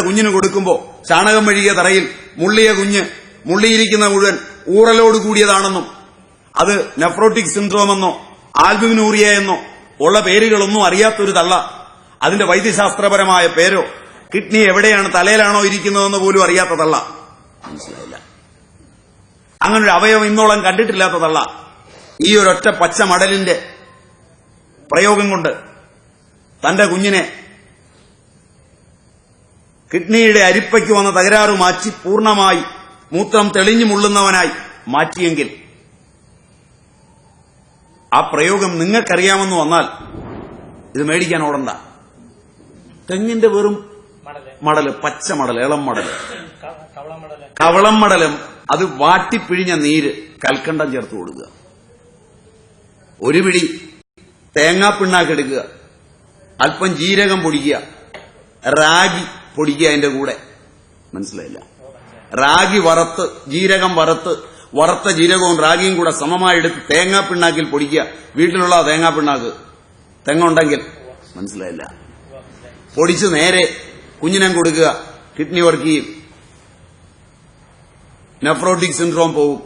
കുഞ്ഞിന് കൊടുക്കുമ്പോൾ ചാണകം മെഴുകിയ തറയിൽ മുള്ളിയ കുഞ്ഞ് മുള്ളിയിരിക്കുന്ന മുഴുവൻ ഊറലോട് കൂടിയതാണെന്നും അത് നെഫ്രോട്ടിക് സിൻഡ്രോം എന്നോ ആൽബുമിനൂറിയ എന്നോ ഉള്ള പേരുകളൊന്നും അറിയാത്തൊരു തള്ള, അതിന്റെ വൈദ്യശാസ്ത്രപരമായ പേരോ കിഡ്നി എവിടെയാണ് തലയിലാണോ ഇരിക്കുന്നതെന്ന് പോലും അറിയാത്ത തള്ള, മനസ്സിലായില്ല. അങ്ങനൊരു അവയവം ഇന്നോളം കണ്ടിട്ടില്ലാത്ത തള്ള ഈ ഒരൊറ്റ പച്ച മടലിന്റെ പ്രയോഗം കൊണ്ട് തന്റെ കുഞ്ഞിനെ കിഡ്നിയുടെ അരിപ്പയ്ക്ക് വന്ന തകരാറ് മാറ്റി പൂർണ്ണമായി മൂത്രം തെളിഞ്ഞു മുള്ളുന്നവനായി മാറ്റിയെങ്കിൽ ആ പ്രയോഗം നിങ്ങൾക്കറിയാമെന്ന് വന്നാൽ ഇത് മേടിക്കാൻ ഓടണ്ട. തെങ്ങിന്റെ വെറും മടല്, പച്ച മടൽ, ഇളം മടല്, കവളം മടലും അത് വാട്ടിപ്പിഴിഞ്ഞ നീര് കൽക്കണ്ടം ചേർത്ത് കൊടുക്കുക. ഒരു പിടി തേങ്ങാപ്പിണ്ണാക്കെടുക്കുക, അല്പം ജീരകം പൊടിക്കുക, റാഗി പൊടിക്കുക അതിന്റെ കൂടെ, മനസ്സിലായില്ല. റാഗി വറുത്ത്, ജീരകം വറുത്ത ജീരകവും റാഗിയും കൂടെ സമമായി എടുത്ത് തേങ്ങാപ്പിണ്ണാക്കിൽ പൊടിക്കുക. വീട്ടിലുള്ള തേങ്ങാപ്പിണ്ണാക്ക് തെങ്ങുണ്ടെങ്കിൽ, മനസ്സിലായില്ല. പൊടിച്ച് നേരെ കുഞ്ഞിനം കൊടുക്കുക. കിഡ്നി വർക്ക് ചെയ്യും, നെഫ്രോട്ടിക് സിൻഡ്രോം പോകും.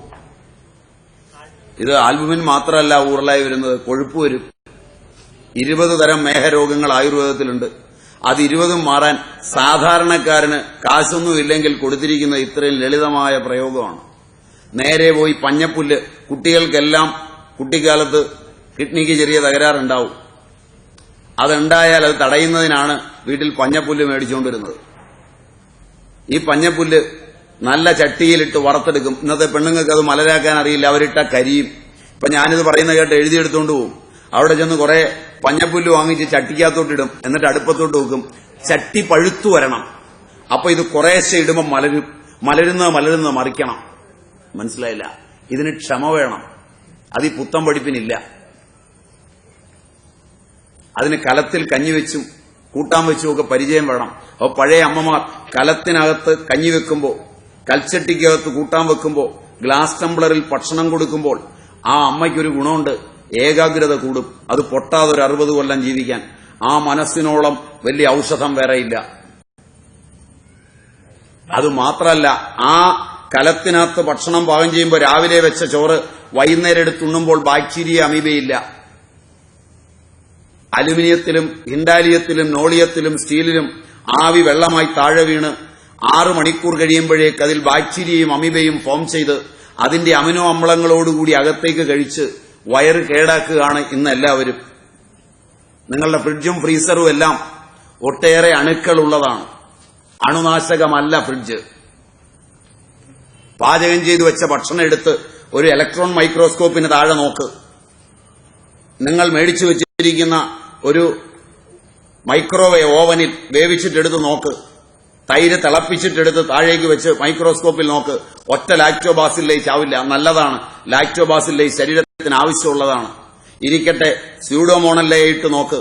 ഇത് ആൽബുമിൻ മാത്രമല്ല ഊറലായി വരുന്നത്, കൊഴുപ്പ് വരും. 20 തരം മേഹരോഗങ്ങൾ ആയുർവേദത്തിലുണ്ട്. അത് 20 മാറാൻ സാധാരണക്കാരന് കാശൊന്നും ഇല്ലെങ്കിൽ കൊടുത്തിരിക്കുന്ന ഇത്രയും ലളിതമായ പ്രയോഗമാണ്. നേരെ പോയി പഞ്ഞപ്പുല്ല്, കുട്ടികൾക്കെല്ലാം കുട്ടിക്കാലത്ത് കിഡ്നിക്ക് ചെറിയ തകരാറുണ്ടാവും. അതുണ്ടായാൽ അത് തടയുന്നതിനാണ് വീട്ടിൽ പഞ്ഞപ്പുല്ല് മേടിച്ചുകൊണ്ടിരുന്നത്. ഈ പഞ്ഞപ്പുല്ല് നല്ല ചട്ടിയിലിട്ട് വറുത്തെടുക്കും. ഇന്നത്തെ പെണ്ണുങ്ങൾക്ക് അത് മലരാക്കാൻ അറിയില്ല, അവരിട്ട കരിയും. ഇപ്പൊ ഞാനിത് പറയുന്ന കേട്ട് എഴുതിയെടുത്തോണ്ട് പോകും. അവിടെ ചെന്ന് കുറെ പഞ്ഞപ്പുല്ല് വാങ്ങിച്ച് ചട്ടിക്കകത്തോട്ടിടും, എന്നിട്ട് അടുപ്പത്തോട്ട് വെക്കും. ചട്ടി പഴുത്തു വരണം. അപ്പൊ ഇത് കുറേശ്ശെ ഇടുമ്പോൾ മലരുന്നത് മറിക്കണം, മനസ്സിലായില്ല. ഇതിന് ക്ഷമ വേണം. അത് ഈ പുത്തൻ പഠിപ്പിനില്ല. അതിന് കലത്തിൽ കഞ്ഞി വെച്ചും കൂട്ടാൻ വെച്ചും ഒക്കെ പരിചയം വേണം. അപ്പൊ പഴയ അമ്മമാർ കലത്തിനകത്ത് കഞ്ഞി വെക്കുമ്പോൾ, കൽച്ചട്ടിക്കകത്ത് കൂട്ടാൻ വെക്കുമ്പോൾ, ഗ്ലാസ് ടംബ്ലറിൽ ഭക്ഷണം കൊടുക്കുമ്പോൾ ആ അമ്മയ്ക്കൊരു ഗുണമുണ്ട്, ഏകാഗ്രത കൂടും. അത് പൊട്ടാതെ ഒരു 60 കൊല്ലം ജീവിക്കാൻ. ആ മനസ്സിനോളം വലിയ ഔഷധം വേറെയില്ല. അത് മാത്രമല്ല, ആ കലത്തിനകത്ത് ഭക്ഷണം പാകം ചെയ്യുമ്പോൾ രാവിലെ വെച്ച ചോറ് വൈകുന്നേരം എടുത്തുണ്ണുമ്പോൾ ബാക്ടീരിയ അമീബയില്ല. അലുമിനിയത്തിലും ഹിൻഡാലിയത്തിലും നോളിയത്തിലും സ്റ്റീലിലും ആവി വെള്ളമായി താഴെ വീണ് 6 മണിക്കൂർ കഴിയുമ്പോഴേക്ക് അതിൽ ബാക്ടീരിയയും അമീബയും ഫോം ചെയ്ത് അതിന്റെ അമിനോ അമ്ലങ്ങളോടുകൂടി അകത്തേക്ക് കഴിച്ച് വയറ് കേടാക്കുകയാണ് ഇന്ന് എല്ലാവരും. നിങ്ങളുടെ ഫ്രിഡ്ജും ഫ്രീസറും എല്ലാം ഒട്ടേറെ അണുക്കളുള്ളതാണ്. അണുനാശകമല്ല ഫ്രിഡ്ജ്. പാചകം ചെയ്തു വെച്ച ഭക്ഷണം എടുത്ത് ഒരു ഇലക്ട്രോൺ മൈക്രോസ്കോപ്പിന് താഴെ നോക്ക്. നിങ്ങൾ മേടിച്ചു വെച്ചിരിക്കുന്ന ഒരു മൈക്രോവേവ് ഓവനിൽ വേവിച്ചിട്ടെടുത്ത് നോക്ക്. തൈര് തിളപ്പിച്ചിട്ടെടുത്ത് താഴേക്ക് വെച്ച് മൈക്രോസ്കോപ്പിൽ നോക്ക്. ഒറ്റ ലാക്ടോബാസില്ലൈസ് ആവില്ല. നല്ലതാണ്. ലാക്ടോബാസില്ലൈസ് ശരീരത്തിന് ആവശ്യമുള്ളതാണ്. ഇരിക്കട്ടെ, സ്യൂഡോമോണല്ലേ ഇട്ട് നോക്ക്,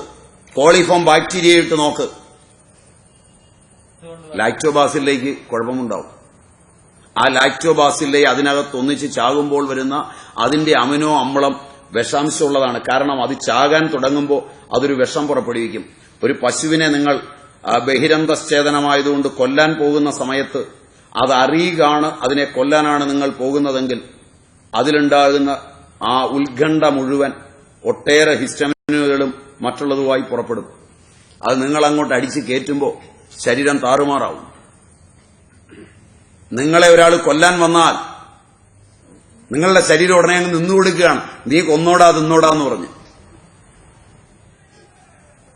കോളിഫോം ബാക്ടീരിയ ഇട്ട് നോക്ക്. ലാക്ടോബാസില്ലയ്ക്ക് കുഴപ്പമുണ്ടാവും. ആ ലാക്ടോബാസില്ലേ അതിനകത്ത് ഒന്നിച്ച് ചാകുമ്പോൾ വരുന്ന അതിന്റെ അമിനോ അമ്ലം വിഷാംശമുള്ളതാണ്. കാരണം അത് ചാകാൻ തുടങ്ങുമ്പോൾ അതൊരു വിഷം പുറപ്പെടുവിക്കും. ഒരു പശുവിനെ നിങ്ങൾ ബഹിരന്തശ്ചേതനമായതുകൊണ്ട് കൊല്ലാൻ പോകുന്ന സമയത്ത് അത് അറിയുകയാണ് അതിനെ കൊല്ലാനാണ് നിങ്ങൾ പോകുന്നതെങ്കിൽ അതിലുണ്ടാകുന്ന ആ ഉത്കണ്ഠ മുഴുവൻ ഒട്ടേറെ ഹിസ്റ്റമിനുകളും മറ്റുള്ളതുമായി പുറപ്പെടും. അത് നിങ്ങളങ്ങോട്ട് അടിച്ച് കയറ്റുമ്പോൾ ശരീരം താറുമാറാവും. നിങ്ങളെ ഒരാൾ കൊല്ലാൻ വന്നാൽ നിങ്ങളുടെ ശരീരം ഉടനെ അങ്ങ് നിന്നുകൊടുക്കുകയാണ്. നീ കൊന്നോടാ തിന്നോടാന്ന് പറഞ്ഞു.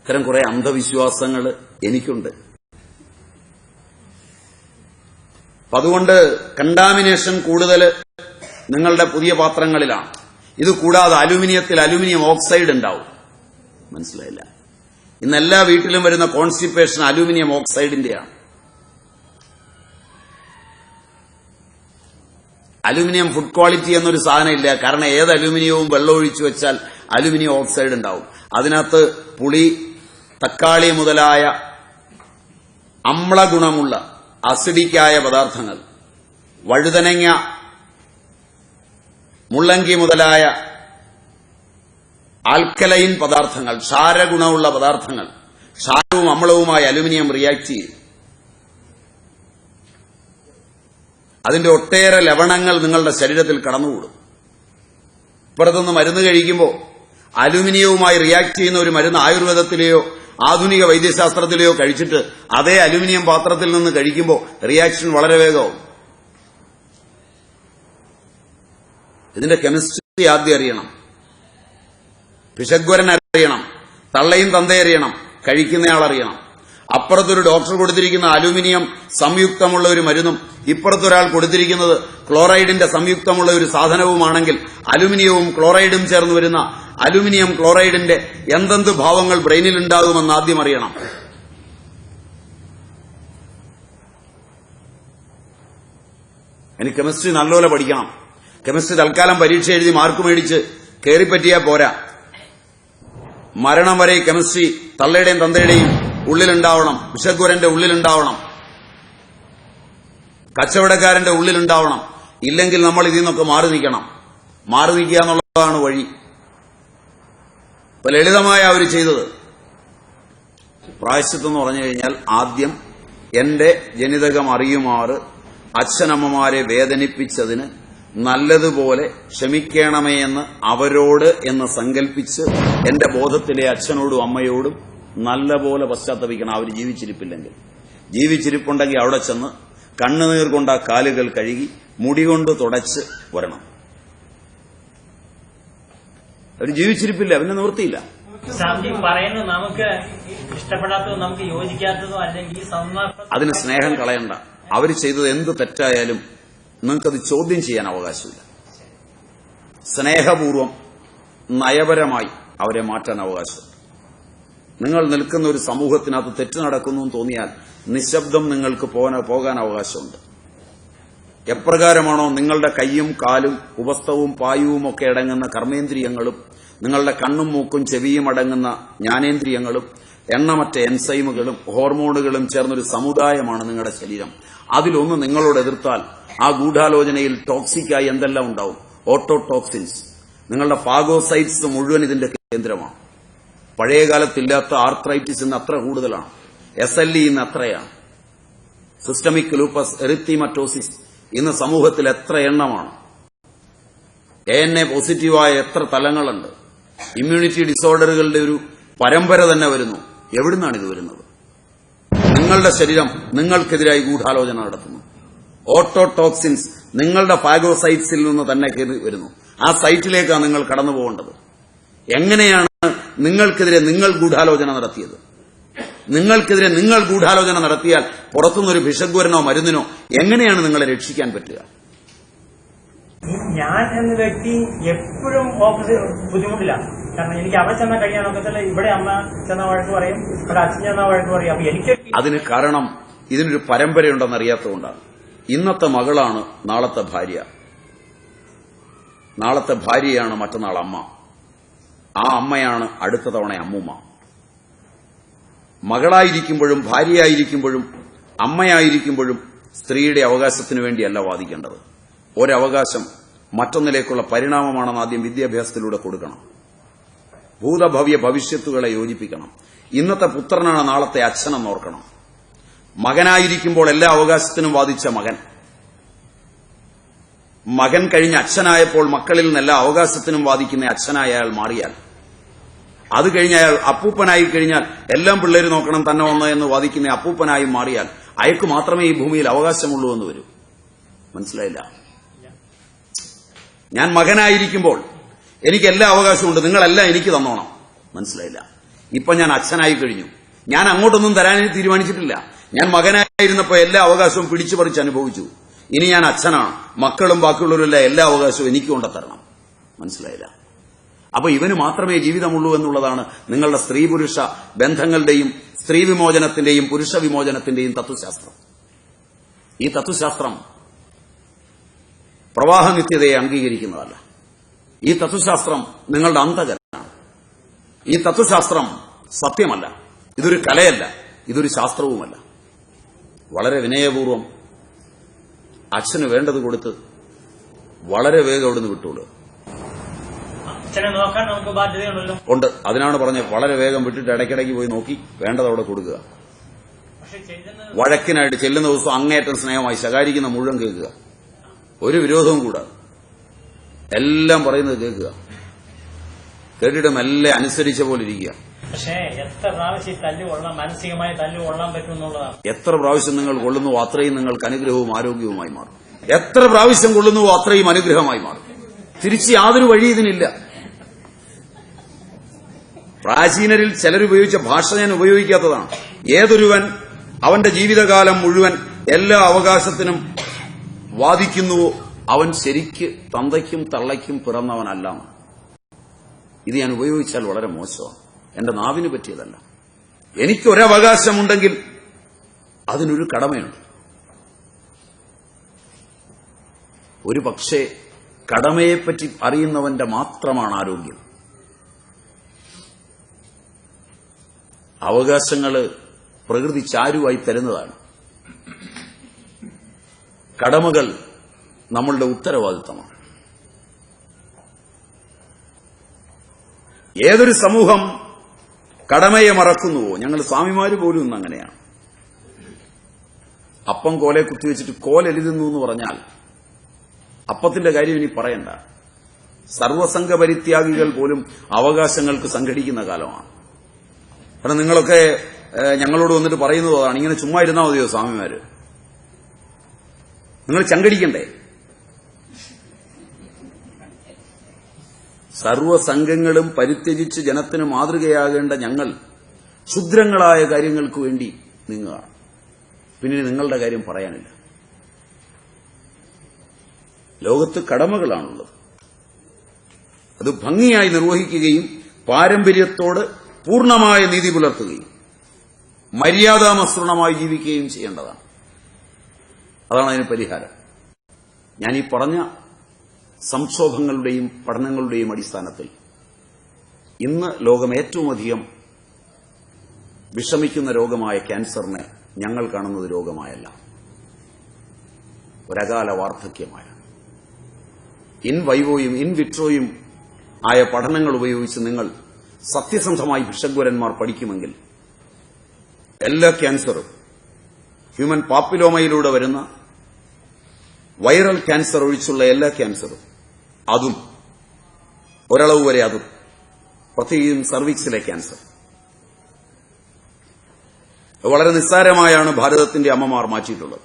ഇത്തരം കുറെ അന്ധവിശ്വാസങ്ങൾ എനിക്കുണ്ട്. അതുകൊണ്ട് കണ്ടാമിനേഷൻ കൂടുതൽ നിങ്ങളുടെ പുതിയ പാത്രങ്ങളിലാണ്. ഇത് കൂടാതെ അലുമിനിയം ഓക്സൈഡ് ഉണ്ടാവും. മനസ്സിലായില്ല. ഇന്ന് എല്ലാ വീട്ടിലും വരുന്ന കോൺസ്റ്റിപ്പേഷൻ അലുമിനിയം ഓക്സൈഡിന്റെയാണ്. അലുമിനിയം ഫുഡ് ക്വാളിറ്റി എന്നൊരു സാധനം ഇല്ല. കാരണം ഏത് അലുമിനിയവും വെള്ളം ഒഴിച്ചു വെച്ചാൽ അലുമിനിയം ഓക്സൈഡ് ഉണ്ടാവും. അതിനകത്ത് പുളി, തക്കാളി മുതലായ അമ്ലഗുണമുള്ള അസിഡിക്കായ പദാർത്ഥങ്ങൾ, വഴുതനങ്ങ, മുള്ളങ്കി മുതലായ ആൽക്കലൈൻ പദാർത്ഥങ്ങൾ, ക്ഷാരഗുണമുള്ള പദാർത്ഥങ്ങൾ, ക്ഷാരവും അമ്ലവുമായി അലുമിനിയം റിയാക്ട് ചെയ്യും. അതിന്റെ ഒട്ടേറെ ലവണങ്ങൾ നിങ്ങളുടെ ശരീരത്തിൽ കടന്നുകൂടും. ഇപ്പുറത്തുനിന്ന് മരുന്ന് കഴിക്കുമ്പോൾ അലുമിനിയവുമായി റിയാക്ട് ചെയ്യുന്ന ഒരു മരുന്ന് ആയുർവേദത്തിലെയോ ആധുനിക വൈദ്യശാസ്ത്രത്തിലെയോ കഴിച്ചിട്ട് അതേ അലുമിനിയം പാത്രത്തിൽ നിന്ന് കഴിക്കുമ്പോൾ റിയാക്ഷൻ വളരെ വേഗമാവും. ഇതിന്റെ കെമിസ്ട്രി ആദ്യം അറിയണം. പിശഗ്വരൻ അറിയണം, തള്ളയും തന്തയറിയണം, കഴിക്കുന്നയാൾ അറിയണം. അപ്പുറത്തൊരു ഡോക്ടർ കൊടുത്തിരിക്കുന്ന അലുമിനിയം സംയുക്തമുള്ള ഒരു മരുന്നും ഇപ്പുറത്തൊരാൾ കൊടുത്തിരിക്കുന്നത് ക്ലോറൈഡിന്റെ സംയുക്തമുള്ള ഒരു സാധനവുമാണെങ്കിൽ അലുമിനിയവും ക്ലോറൈഡും ചേർന്ന് വരുന്ന അലുമിനിയം ക്ലോറൈഡിന്റെ എന്തെന്ത് ഭാവങ്ങൾ ബ്രെയിനിൽ ഉണ്ടാകുമെന്ന് ആദ്യം അറിയണം. എനിക്ക് കെമിസ്ട്രി നല്ലപോലെ പഠിക്കണം. കെമിസ്ട്രി തൽക്കാലം പരീക്ഷ എഴുതി മാർക്ക് മേടിച്ച് കയറിപ്പറ്റിയാൽ പോരാ. മരണം വരെ കെമിസ്ട്രി തള്ളയുടെയും തന്തയുടെയും ഉള്ളിലുണ്ടാവണം, വിഷഗ്വരന്റെ ഉള്ളിലുണ്ടാവണം, കച്ചവടക്കാരന്റെ ഉള്ളിലുണ്ടാവണം. ഇല്ലെങ്കിൽ നമ്മൾ ഇതിൽ നിന്നൊക്കെ മാറി നിൽക്കണം. മാറി നിൽക്കുക എന്നുള്ളതാണ് വഴി. ഇപ്പൊ ലളിതമായ അവർ ചെയ്തത് പ്രായശ്ചിത്തം എന്ന് പറഞ്ഞു കഴിഞ്ഞാൽ ആദ്യം എന്റെ ജനിതകം അറിയുമാറ് അച്ഛനമ്മമാരെ വേദനിപ്പിച്ചതിന് നല്ലതുപോലെ ക്ഷമിക്കണമേ എന്ന് അവരോട് എന്ന് സങ്കല്പിച്ച് എന്റെ ബോധത്തിലെ അച്ഛനോടും അമ്മയോടും നല്ലപോലെ പശ്ചാത്തപിക്കണം. അവർ ജീവിച്ചിരിപ്പില്ലെങ്കിൽ. ജീവിച്ചിരിപ്പുണ്ടെങ്കിൽ അവിടെ ചെന്ന് കണ്ണുനീർ കൊണ്ട് ആ കാലുകൾ കഴുകി മുടി കൊണ്ട് തുടച്ച് വരണം. അവർ ജീവിച്ചിരിപ്പില്ല, അവന് നിവൃത്തിയില്ല. പറയുന്നത് നമുക്ക് ഇഷ്ടപ്പെടാത്തതോ നമുക്ക് യോജിക്കാത്തതോ അല്ലെങ്കിൽ അതിന് സ്നേഹം കളയണ്ട. അവർ ചെയ്തത് എന്ത് തെറ്റായാലും നിങ്ങൾക്കത് ചോദ്യം ചെയ്യാൻ അവകാശമില്ല. സ്നേഹപൂർവം നയപരമായി അവരെ മാറ്റാൻ അവകാശമുണ്ട്. നിങ്ങൾ നിൽക്കുന്ന ഒരു സമൂഹത്തിനകത്ത് തെറ്റ് നടക്കുന്നു എന്ന് തോന്നിയാൽ നിശബ്ദം നിങ്ങൾക്ക് പോകാൻ അവകാശമുണ്ട്. എപ്രകാരമാണോ നിങ്ങളുടെ കൈയും കാലും ഉപസ്ഥവും പായുവും ഒക്കെ അടങ്ങുന്ന കർമ്മേന്ദ്രിയങ്ങളും നിങ്ങളുടെ കണ്ണും മൂക്കും ചെവിയും അടങ്ങുന്ന ജ്ഞാനേന്ദ്രിയങ്ങളും എണ്ണമറ്റ എൻസൈമുകളും ഹോർമോണുകളും ചേർന്നൊരു സമുദായമാണ് നിങ്ങളുടെ ശരീരം. അതിലൊന്ന് നിങ്ങളോട് എതിർത്താൽ ആ ഗൂഢാലോചനയിൽ ടോക്സിക്കായി എന്തെല്ലാം ഉണ്ടാവും? ഓട്ടോടോക്സിൻസ്, നിങ്ങളുടെ ഫാഗോസൈറ്റ്സ് മുഴുവൻ ഇതിന്റെ കേന്ദ്രമാണ്. പഴയകാലത്തില്ലാത്ത ആർത്രൈറ്റിസ് ഇന്ന് അത്ര കൂടുതലാണ്. SLE ഇന്ന് അത്രയാണ്. സിസ്റ്റമിക് ലൂപ്പസ് എറിത്തീമറ്റോസിസ് ഇന്ന് സമൂഹത്തിൽ എത്ര എണ്ണമാണ്. ANA പോസിറ്റീവായ എത്ര തലങ്ങളുണ്ട്. ഇമ്മ്യൂണിറ്റി ഡിസോർഡറുകളുടെ ഒരു പരമ്പര തന്നെ വരുന്നു. എവിടുന്നാണ് ഇത് വരുന്നത്? നിങ്ങളുടെ ശരീരം നിങ്ങൾക്കെതിരായി ഗൂഢാലോചന നടത്തുന്നു. ഓട്ടോടോക്സിൻസ് നിങ്ങളുടെ ഫാഗോസൈറ്റ്സിൽ നിന്ന് തന്നെ വരുന്നു. ആ സൈറ്റിലേക്കാണ് നിങ്ങൾ കടന്നു പോകേണ്ടത്. എങ്ങനെയാണ് നിങ്ങൾക്കെതിരെ നിങ്ങൾ ഗൂഢാലോചന നടത്തിയത്? നിങ്ങൾക്കെതിരെ നിങ്ങൾ ഗൂഢാലോചന നടത്തിയാൽ പുറത്തുനിന്നൊരു ഭിഷഗ്വരനോ മരുന്നിനോ എങ്ങനെയാണ് നിങ്ങളെ രക്ഷിക്കാൻ പറ്റുക? ഞാൻ എന്ന വ്യക്തി എപ്പോഴും ബുദ്ധിമുട്ടില്ല. കാരണം എനിക്ക് അവിടെ ചെന്നാൽ കഴിയാൻ നോക്കത്തില്ല. ഇവിടെ അമ്മ ചെന്ന വഴക്ക് പറയും, ഇവിടെ അച്ഛൻ ചെന്ന വഴക്ക് പറയും. അപ്പൊ എനിക്ക് അതിന് കാരണം ഇതിനൊരു പരമ്പരയുണ്ടെന്ന് അറിയാത്തതുകൊണ്ടാണ്. ഇന്നത്തെ മകളാണ് നാളത്തെ ഭാര്യ. നാളത്തെ ഭാര്യയാണ് മറ്റന്നാൾ അമ്മ. ആ അമ്മയാണ് അടുത്ത തവണ അമ്മൂമ്മ. മകളായിരിക്കുമ്പോഴും ഭാര്യയായിരിക്കുമ്പോഴും അമ്മയായിരിക്കുമ്പോഴും സ്ത്രീയുടെ അവകാശത്തിനു വേണ്ടിയല്ല വാദിക്കേണ്ടത്. ഒരവകാശം മറ്റൊന്നിലേക്കുള്ള പരിണാമമാണെന്ന് ആദ്യം വിദ്യാഭ്യാസത്തിലൂടെ കൊടുക്കണം. ഭൂതഭവ്യ ഭവിഷ്യത്തുകളെ യോജിപ്പിക്കണം. ഇന്നത്തെ പുത്രനാണ് നാളത്തെ അച്ഛനെന്ന് ഓർക്കണം. മകനായിരിക്കുമ്പോൾ എല്ലാ അവകാശത്തിനും വാദിച്ച മകൻ കഴിഞ്ഞ് അച്ഛനായപ്പോൾ മക്കളിൽ നിന്ന് എല്ലാ അവകാശത്തിനും വാദിക്കുന്ന അച്ഛനായ അയാൾ മാറിയാൽ, അത് കഴിഞ്ഞ് അയാൾ അപ്പൂപ്പനായി കഴിഞ്ഞാൽ എല്ലാം പിള്ളേര് നോക്കണം തന്നെ വന്ന എന്ന് വാദിക്കുന്ന അപ്പൂപ്പനായി മാറിയാൽ അയാൾക്ക് മാത്രമേ ഈ ഭൂമിയിൽ അവകാശമുള്ളൂ എന്ന് വരും. മനസ്സിലായില്ല? ഞാൻ മകനായിരിക്കുമ്പോൾ എനിക്ക് എല്ലാ അവകാശമുണ്ട്, നിങ്ങളെല്ലാം എനിക്ക് തന്നോണം. മനസ്സിലായില്ല? ഇപ്പൊ ഞാൻ അച്ഛനായി കഴിഞ്ഞു. ഞാൻ അങ്ങോട്ടൊന്നും തരാൻ തീരുമാനിച്ചിട്ടില്ല. ഞാൻ മകനായിരുന്നപ്പോൾ എല്ലാ അവകാശവും പിടിച്ചു പറിച്ച് അനുഭവിച്ചു. ഇനി ഞാൻ അച്ഛനാണ്. മക്കളും ബാക്കിയുള്ളവരെല്ലാം എല്ലാ അവകാശവും എനിക്ക് കൊണ്ടുതരണം. മനസ്സിലായില്ല? അപ്പൊ ഇവന് മാത്രമേ ജീവിതമുള്ളൂ എന്നുള്ളതാണ് നിങ്ങളുടെ സ്ത്രീ പുരുഷ ബന്ധങ്ങളുടെയും സ്ത്രീ വിമോചനത്തിന്റെയും പുരുഷ വിമോചനത്തിന്റെയും തത്വശാസ്ത്രം. ഈ തത്വശാസ്ത്രം പ്രവാഹനിത്യതയെ അംഗീകരിക്കുന്നതല്ല. ഈ തത്വശാസ്ത്രം നിങ്ങളുടെ അന്തകനാണ്. ഈ തത്വശാസ്ത്രം സത്യമല്ല. ഇതൊരു കലയല്ല, ഇതൊരു ശാസ്ത്രവുമല്ല. വളരെ വിനയപൂർവം അച്ഛന് വേണ്ടത് കൊടുത്ത് വളരെ വേഗം അവിടുന്ന് വിട്ടോളൂ. നോക്കാൻ നമുക്ക് ബാധ്യതയുണ്ടല്ലോ. ഉണ്ട്. അതിനാണ് പറഞ്ഞത് വളരെ വേഗം വിട്ടിട്ട് ഇടയ്ക്കിടയ്ക്ക് പോയി നോക്കി വേണ്ടത് അവിടെ കൊടുക്കുക. വഴക്കിനായിട്ട് ചെല്ലുന്ന ദിവസം അങ്ങേയറ്റം സ്നേഹമായി ശകാരിക്കുന്ന മുഴുവൻ കേൾക്കുക. ഒരു വിരോധവും കൂടാതെ എല്ലാം പറയുന്നത് കേൾക്കുക, കേട്ടിട്ട് മെല്ലെ അനുസരിച്ച പോലെ ഇരിക്കുക. പക്ഷേ എത്ര പ്രാവശ്യം തല്ലുകൊള്ളാൻ, മാനസികമായി തല്ലുകൊള്ളാൻ പറ്റും എന്നുള്ളതാണ്. എത്ര പ്രാവശ്യം നിങ്ങൾ കൊള്ളുന്നുവോ അത്രയും നിങ്ങൾക്ക് അനുഗ്രഹവും ആരോഗ്യവുമായി മാറും. എത്ര പ്രാവശ്യം കൊള്ളുന്നുവോ അത്രയും അനുഗ്രഹമായി മാറും. തിരിച്ച് യാതൊരു വഴി ഇതിനില്ല. പ്രാചീനരിൽ ചിലരുപയോഗിച്ച ഭാഷ ഞാൻ ഉപയോഗിക്കാത്തതാണ്. ഏതൊരുവൻ അവന്റെ ജീവിതകാലം മുഴുവൻ എല്ലാ അവകാശത്തിനും വാദിക്കുന്നുവോ അവൻ ശരിക്ക് തന്തയ്ക്കും തള്ളയ്ക്കും പിറന്നവനല്ല. ഇത് ഞാൻ ഉപയോഗിച്ചാൽ വളരെ മോശമാണ്. എന്റെ നാവിന് പറ്റിയതല്ല. എനിക്കൊരവകാശമുണ്ടെങ്കിൽ അതിനൊരു കടമയുണ്ട്. ഒരു പക്ഷേ കടമയെപ്പറ്റി അറിയുന്നവന്റെ മാത്രമാണ് ആരോഗ്യം. അവകാശങ്ങള് പ്രകൃതി ചാരുവായി തരുന്നതാണ്. കടമകൾ നമ്മളുടെ ഉത്തരവാദിത്തമാണ്. ഏതൊരു സമൂഹം കടമയെ മറക്കുന്നുവോ, ഞങ്ങൾ സ്വാമിമാര് പോലും ഇന്ന് അങ്ങനെയാണ്. അപ്പം കോലെ കുത്തിവെച്ചിട്ട് കോലെഴുതുന്നു എന്ന് പറഞ്ഞാൽ അപ്പത്തിന്റെ കാര്യം ഇനി പറയണ്ട. സർവസംഘ പരിത്യാഗികൾ പോലും അവകാശങ്ങൾക്ക് സംഘടിക്കുന്ന കാലമാണ്. കാരണം നിങ്ങളൊക്കെ ഞങ്ങളോട് വന്നിട്ട് പറയുന്നത് അതാണ്, ഇങ്ങനെ ചുമ്മാ ഇരുന്നാൽ മതിയോ സ്വാമിമാര്, നിങ്ങൾ ചങ്കടിക്കണ്ടേ? സർവസംഘങ്ങളും പരിത്യജിച്ച് ജനത്തിന് മാതൃകയാകേണ്ട ഞങ്ങൾ ക്ഷുദ്രങ്ങളായ കാര്യങ്ങൾക്ക് വേണ്ടി നീങ്ങുകയാണ്. പിന്നെ നിങ്ങളുടെ കാര്യം പറയാനില്ല. ലോകത്ത് കടമകളാണുള്ളത്. അത് ഭംഗിയായി നിർവഹിക്കുകയും പാരമ്പര്യത്തോട് പൂർണ്ണമായ നീതി പുലർത്തുകയും മര്യാദാമസൃണമായി ജീവിക്കുകയും ചെയ്യേണ്ടതാണ്. അതാണ് അതിന് പരിഹാരം. ഞാൻ ഈ പറഞ്ഞ സംക്ഷോഭങ്ങളുടെയും പഠനങ്ങളുടെയും അടിസ്ഥാനത്തിൽ ഇന്ന് ലോകം ഏറ്റവും അധികം വിഷമിക്കുന്ന രോഗമായ ക്യാൻസറിനെ ഞങ്ങൾ കാണുന്നത് രോഗമായല്ല, ഒരകാല വാർദ്ധക്യമായ ഇൻ വൈവോയും ഇൻ വിട്രോയും ആയ പഠനങ്ങൾ ഉപയോഗിച്ച് നിങ്ങൾ സത്യസന്ധമായി ഭിഷഗ്വരന്മാർ പഠിക്കുമെങ്കിൽ എല്ലാ ക്യാൻസറും ഹ്യൂമൻ പാപ്പിലോമയിലൂടെ വരുന്ന വൈറൽ ക്യാൻസർ ഒഴിച്ചുള്ള എല്ലാ ക്യാൻസറും, അതും ഒരളവ് വരെ, അതും പ്രത്യേകിച്ചും സർവീക്സിലെ ക്യാൻസർ വളരെ നിസ്സാരമായാണ് ഭാരതത്തിന്റെ അമ്മമാർ മാറ്റിയിട്ടുള്ളത്.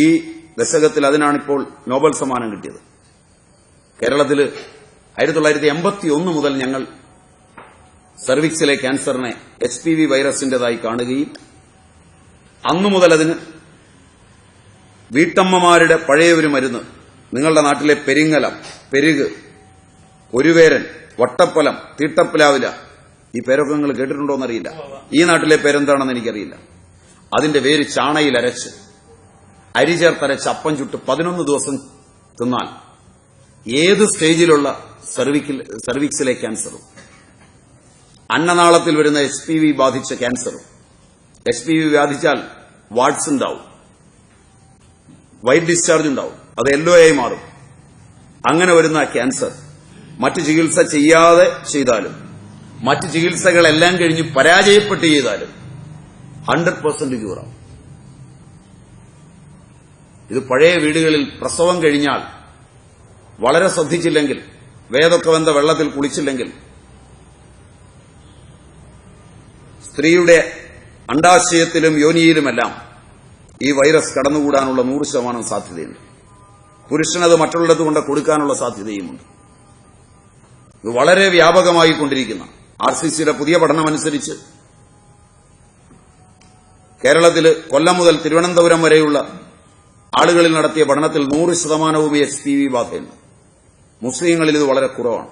ഈ ദശകത്തിൽ അതിനാണിപ്പോൾ നോബൽ സമ്മാനം കിട്ടിയത്. കേരളത്തിൽ 1981 മുതൽ ഞങ്ങൾ സർവീക്സിലെ ക്യാൻസറിനെ HPV വൈറസിന്റേതായി കാണുകയും അന്നു മുതൽ അതിന് വീട്ടമ്മമാരുടെ പഴയ ഒരു മരുന്ന്, നിങ്ങളുടെ നാട്ടിലെ പെരിങ്ങലം, പെരുക്, ഒരുവേരൻ, വട്ടപ്പലം, തീട്ടപ്പലാവില, ഈ പേരൊക്കെ നിങ്ങൾ കേട്ടിട്ടുണ്ടോയെന്നറിയില്ല. ഈ നാട്ടിലെ പേരെന്താണെന്ന് എനിക്കറിയില്ല. അതിന്റെ വേര് ചാണയിൽ അരച്ച് അരി ചേർത്തരച്ച് അപ്പം ചുട്ട് 11 ദിവസം തിന്നാൽ ഏത് സ്റ്റേജിലുള്ള സർവീക്സിലെ ക്യാൻസറും, അന്നനാളത്തിൽ വരുന്ന HPV ബാധിച്ച ക്യാൻസറും, HPV ബാധിച്ചാൽ വാട്സ് ഉണ്ടാവും, വൈറ്റ് ഡിസ്ചാർജ് ഉണ്ടാവും, അത് യെല്ലോ ആയി മാറും. അങ്ങനെ വരുന്ന ക്യാൻസർ മറ്റു ചികിത്സ ചെയ്യാതെ ചെയ്താലും മറ്റു ചികിത്സകളെല്ലാം കഴിഞ്ഞ് പരാജയപ്പെട്ട് ചെയ്താലും 100% ക്യൂറാവും. ഇത് പഴയ വീടുകളിൽ പ്രസവം കഴിഞ്ഞാൽ വളരെ ശ്രദ്ധിച്ചില്ലെങ്കിൽ, വേദൊക്കെ വെന്ത വെള്ളത്തിൽ കുളിച്ചില്ലെങ്കിൽ സ്ത്രീയുടെ അണ്ഡാശയത്തിലും യോനിയിലുമെല്ലാം ഈ വൈറസ് കടന്നുകൂടാനുള്ള 100% സാധ്യതയുണ്ട്. പുരുഷനത് മറ്റുള്ളിടത്ത് കൊണ്ട് കൊടുക്കാനുള്ള സാധ്യതയുമുണ്ട്. ഇത് വളരെ വ്യാപകമായി കൊണ്ടിരിക്കുന്ന RCCയുടെ പുതിയ പഠനമനുസരിച്ച് കേരളത്തിൽ കൊല്ലം മുതൽ തിരുവനന്തപുരം വരെയുള്ള ആളുകളിൽ നടത്തിയ പഠനത്തിൽ 100% HPV ബാധയുണ്ട്. മുസ്ലിങ്ങളിൽ ഇത് വളരെ കുറവാണ്.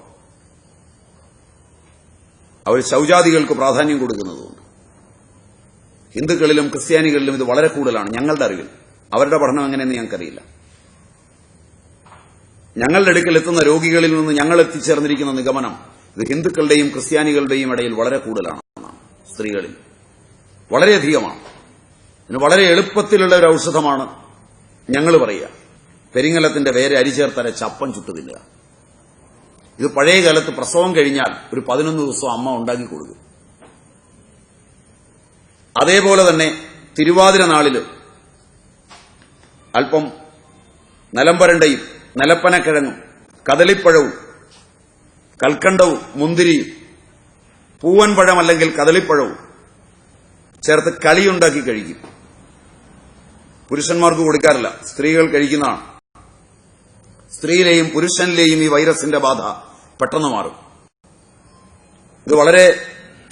അവർ ശൌചാദികൾക്ക് പ്രാധാന്യം കൊടുക്കുന്നതുകൊണ്ട്. ഹിന്ദുക്കളിലും ക്രിസ്ത്യാനികളിലും ഇത് വളരെ കൂടുതലാണ് ഞങ്ങളുടെ അറിവിൽ. അവരുടെ പഠനം എങ്ങനെയെന്ന് ഞങ്ങൾക്കറിയില്ല. ഞങ്ങളുടെ അടുക്കൽ എത്തുന്ന രോഗികളിൽ നിന്ന് ഞങ്ങൾ എത്തിച്ചേർന്നിരിക്കുന്ന നിഗമനം ഇത് ഹിന്ദുക്കളുടെയും ക്രിസ്ത്യാനികളുടെയും ഇടയിൽ വളരെ കൂടുതലാണ്. സ്ത്രീകളിൽ വളരെയധികമാണ്. ഇതിന് വളരെ എളുപ്പത്തിലുള്ള ഒരു ഔഷധമാണ് ഞങ്ങൾ പറയുക, പെരിങ്ങലത്തിന്റെ വേര് അരി ചേർത്തരച്ച് അപ്പം ചുട്ടു തിന്നുക. ഇത് പഴയ കാലത്ത് പ്രസവം കഴിഞ്ഞാൽ ഒരു 11 ദിവസം അമ്മ ഉണ്ടാക്കി കൊടുക്കും. അതേപോലെ തന്നെ തിരുവാതിര നാളിൽ അല്പം നിലംപരണ്ടയും നിലപ്പനക്കിഴങ്ങും കദളിപ്പഴവും കൽക്കണ്ടവും മുന്തിരിയും പൂവൻ പഴം അല്ലെങ്കിൽ കദളിപ്പഴവും ചേർത്ത് കളിയുണ്ടാക്കി കഴിക്കും. പുരുഷന്മാർക്ക് കൊടുക്കാറില്ല, സ്ത്രീകൾ കഴിക്കുന്നതാണ്. സ്ത്രീയിലെയും പുരുഷനിലെയും ഈ വൈറസിന്റെ ബാധ പെട്ടെന്ന് മാറും. ഇത് വളരെ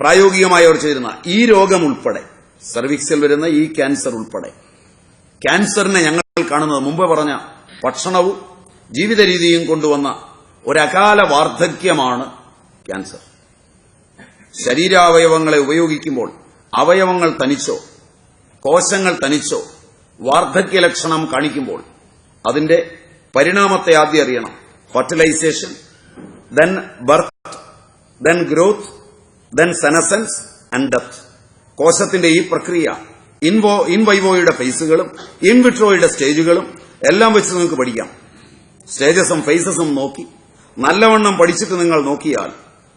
പ്രായോഗികമായി അവർ ചെയ്തിരുന്ന ഈ രോഗം ഉൾപ്പെടെ, സർവിക്സിൽ വരുന്ന ഈ ക്യാൻസർ ഉൾപ്പെടെ, ക്യാൻസറിനെ ഞങ്ങൾ കാണുന്നത് മുമ്പ് പറഞ്ഞ ഭക്ഷണവും ജീവിത രീതിയും കൊണ്ടുവന്ന ഒരകാല വാർദ്ധക്യമാണ് ക്യാൻസർ. ശരീരാവയവങ്ങളെ ഉപയോഗിക്കുമ്പോൾ അവയവങ്ങൾ തനിച്ചോ കോശങ്ങൾ തനിച്ചോ വാർദ്ധക്യ ലക്ഷണം കാണിക്കുമ്പോൾ അതിന്റെ പരിണാമത്തെ ആദ്യം അറിയണം. Fertilisation, then birth, then growth, then senescence and death. കോശത്തിന്റെ ഈ പ്രക്രിയ ഇൻ വൈവോയുടെ ഫേസുകളും ഇൻ വിട്രോയുടെ സ്റ്റേജുകളും എല്ലാം വെച്ച് നിങ്ങൾക്ക് പഠിക്കാം. സ്റ്റേജസും ഫേസസും നോക്കി നല്ലവണ്ണം പഠിച്ചിട്ട് നിങ്ങൾ നോക്കിയാൽ